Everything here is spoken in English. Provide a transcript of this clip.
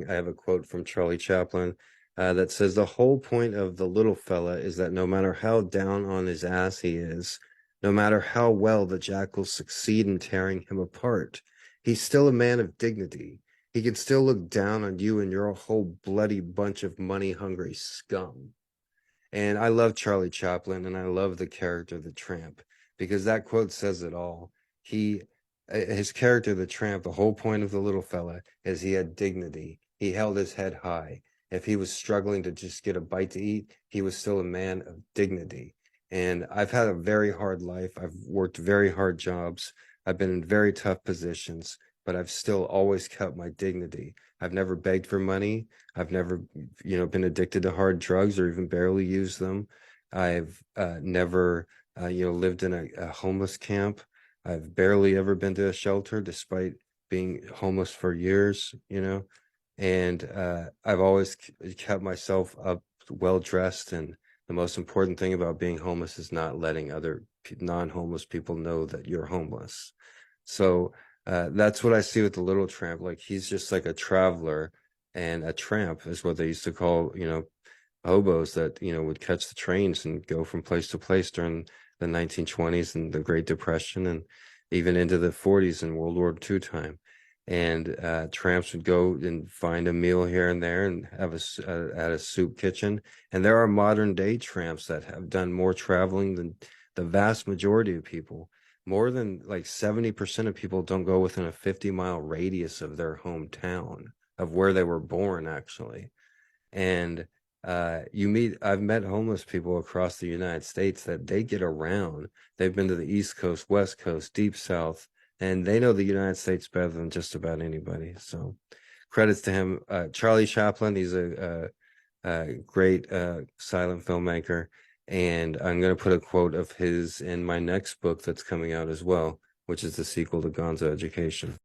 I have a quote from Charlie Chaplin that says, "The whole point of the little fella is that no matter how down on his ass he is, no matter how well the jackals succeed in tearing him apart, he's still a man of dignity. He can still look down on you and you're a whole bloody bunch of money-hungry scum." And I love Charlie Chaplin and I love the character the Tramp because that quote says it all. He his character the Tramp, the whole point of the little fella is he had dignity. He held his head high. If he was struggling to just get a bite to eat, he was still a man of dignity. And I've had a very hard life. I've worked very hard jobs. I've been in very tough positions, but I've still always kept my dignity. I've never begged for money. I've never, been addicted to hard drugs or even barely used them. I've never, lived in a homeless camp. I've barely ever been to a shelter despite being homeless for years, and I've always kept myself up, well dressed. And the most important thing about being homeless is not letting other non-homeless people know that you're homeless. So that's what I see with the little tramp. Like he's just like a traveler, and a tramp is what they used to call, hobos that, would catch the trains and go from place to place during the 1920s and the Great Depression and even into the 40s and World War II time. And tramps would go and find a meal here and there and have at a soup kitchen. And there are modern day tramps that have done more traveling than the vast majority of people. More than like 70% of people don't go within a 50-mile radius of their hometown, of where they were born, actually. And I've met homeless people across the United States that they get around. They've been to the East Coast, West Coast, Deep South, and they know the United States better than just about anybody. So credits to him. Charlie Chaplin, he's a great silent filmmaker. And I'm going to put a quote of his in my next book that's coming out as well, which is the sequel to Gonzo Education.